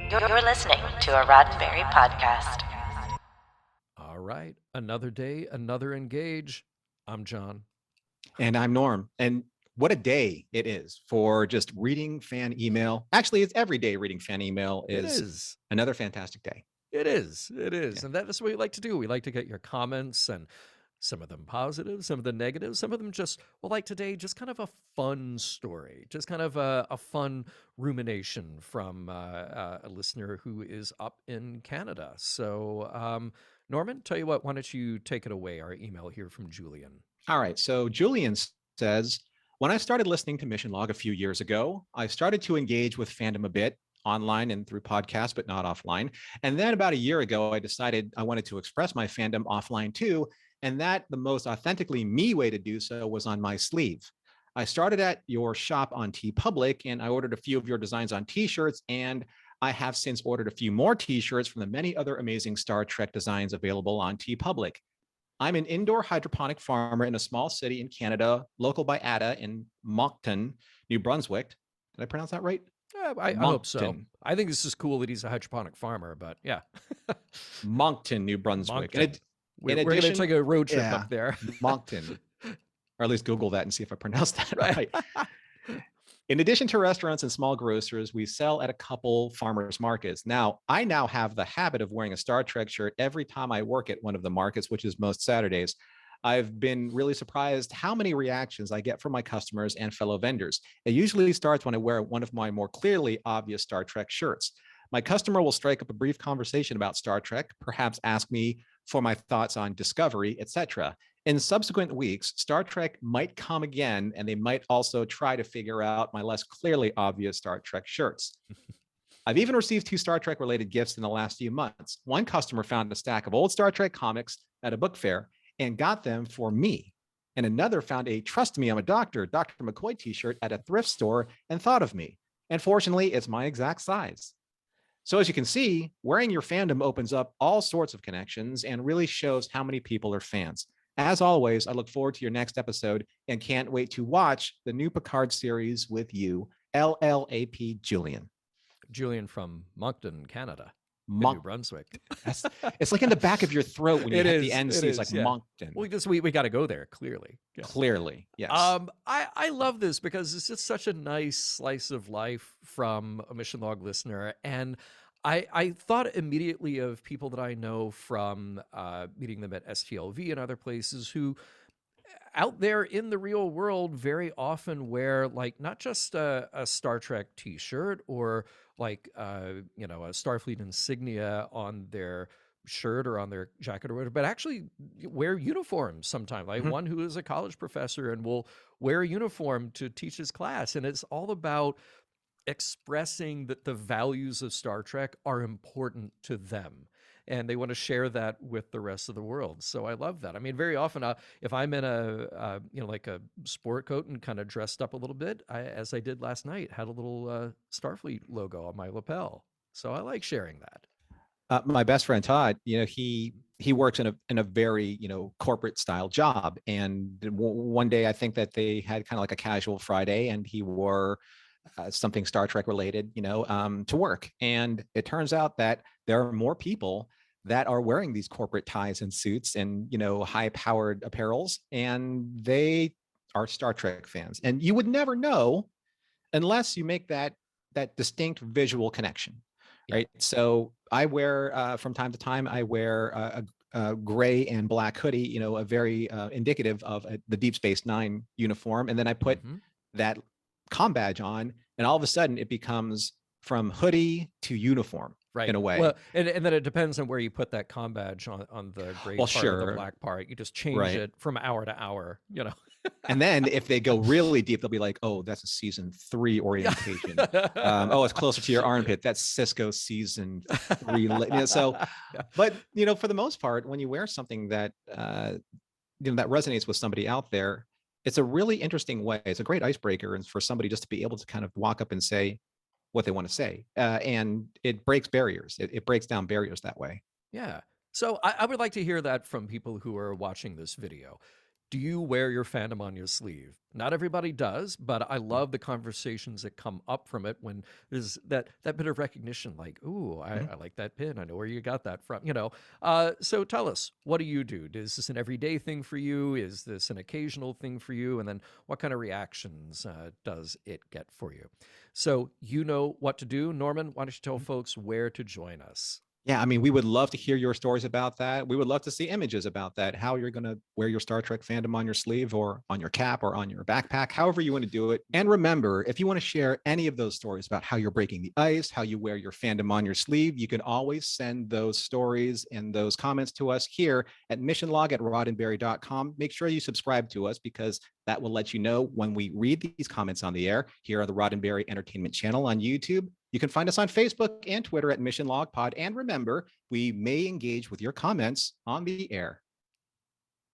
You're listening to a Roddenberry podcast. All right. Another day, another engage. I'm John. And I'm Norm. And what a day it is for just reading fan email. Actually, it's every day reading fan email It is is. another fantastic day. It is. It is. Yeah. And that is what we like to do. We like to get your comments, and some of them positive, some of them negative, some of them just, well, like today, just kind of a fun story, just kind of a fun rumination from a listener who is up in Canada. So, Norman, tell you what, why don't you take it away? Our email here from Julian. All right. So Julian says, when I started listening to Mission Log a few years ago, I started to engage with fandom a bit online and through podcasts, but not offline. And then about a year ago, I decided I wanted to express my fandom offline too. And that the most authentically me way to do so was on my sleeve. I started at your shop on TeePublic, and I ordered a few of your designs on t-shirts, and I have since ordered a few more t-shirts from the many other amazing Star Trek designs available on TeePublic. I'm an indoor hydroponic farmer in a small city in Canada, local by Ada in Moncton, New Brunswick. Did I pronounce that right? I hope so. Moncton. I think this is cool that he's a hydroponic farmer, but yeah. Moncton, New Brunswick. Moncton. We're going to take a road trip up there. Moncton. Or at least Google that and see if I pronounced that Right. right. In addition to restaurants and small grocers, we sell at a couple farmers markets. Now, I now have the habit of wearing a Star Trek shirt every time I work at one of the markets, which is most Saturdays. I've been really surprised how many reactions I get from my customers and fellow vendors. It usually starts when I wear one of my more clearly obvious Star Trek shirts. My customer will strike up a brief conversation about Star Trek, perhaps ask me for my thoughts on Discovery, etc. In subsequent weeks, Star Trek might come again, and they might also try to figure out my less clearly obvious Star Trek shirts. I've even received 2 Star Trek related gifts in the last few months. One customer found a stack of old Star Trek comics at a book fair and got them for me. And another found a Trust Me, I'm a Doctor, Dr. McCoy t-shirt at a thrift store and thought of me. And fortunately, it's my exact size. So as you can see, wearing your fandom opens up all sorts of connections and really shows how many people are fans. As always, I look forward to your next episode and can't wait to watch the new Picard series with you, LLAP Julian. Julian from Moncton, Canada, Mon- New Brunswick. It's like in the back of your throat when you hit the NC. It's like yeah. Moncton. Well, we got to go there, clearly. Yeah. Clearly, yes. I love this because it's just such a nice slice of life from a Mission Log listener. And I thought immediately of people that I know from meeting them at STLV and other places who out there in the real world very often wear like not just a Star Trek t-shirt or like a Starfleet insignia on their shirt or on their jacket or whatever, but actually wear uniforms sometimes. Like one who is a college professor and will wear a uniform to teach his class. And it's all about expressing that the values of Star Trek are important to them. And they want to share that with the rest of the world. So I love that. I mean, very often, if I'm in like a sport coat and kind of dressed up a little bit, as I did last night, had a little Starfleet logo on my lapel. So I like sharing that. My best friend Todd, he works in a very corporate style job, and one day I think that they had kind of like a casual Friday, and he wore something Star Trek related, to work. And it turns out that there are more people that are wearing these corporate ties and suits and, high powered apparels, and they are Star Trek fans. And you would never know unless you make that distinct visual connection. Right. Yeah. So I wear from time to time, I wear a gray and black hoodie, a very indicative of the Deep Space Nine uniform. And then I put that comm badge on, and all of a sudden it becomes from hoodie to uniform, right? In a way. Well, and then it depends on where you put that comm badge on the gray part or the black part. You just change it from hour to hour, And then if they go really deep, they'll be like, oh, that's a season 3 orientation. Oh, it's closer to your armpit. That's Cisco season 3. So, but for the most part, when you wear something that that resonates with somebody out there, it's a really interesting way. It's a great icebreaker, and for somebody just to be able to kind of walk up and say what they want to say, and it breaks barriers. It breaks down barriers that way. Yeah. So I would like to hear that from people who are watching this video. do you wear your fandom on your sleeve? Not everybody does, but I love the conversations that come up from it when there's that bit of recognition, like, ooh, Mhm. I like that pin. I know where you got that from. So tell us, what do you do? Is this an everyday thing for you? Is this an occasional thing for you? And then what kind of reactions does it get for you? So you know what to do. Norman, why don't you tell folks where to join us? Yeah, I mean, we would love to hear your stories about that. We would love to see images about that, how you're going to wear your Star Trek fandom on your sleeve or on your cap or on your backpack, however you want to do it. And remember, if you want to share any of those stories about how you're breaking the ice, how you wear your fandom on your sleeve, you can always send those stories and those comments to us here at missionlog@roddenberry.com. Make sure you subscribe to us because that will let you know when we read these comments on the air here on the Roddenberry Entertainment channel on YouTube. You can find us on Facebook and Twitter at Mission Log Pod. And remember, we may engage with your comments on the air.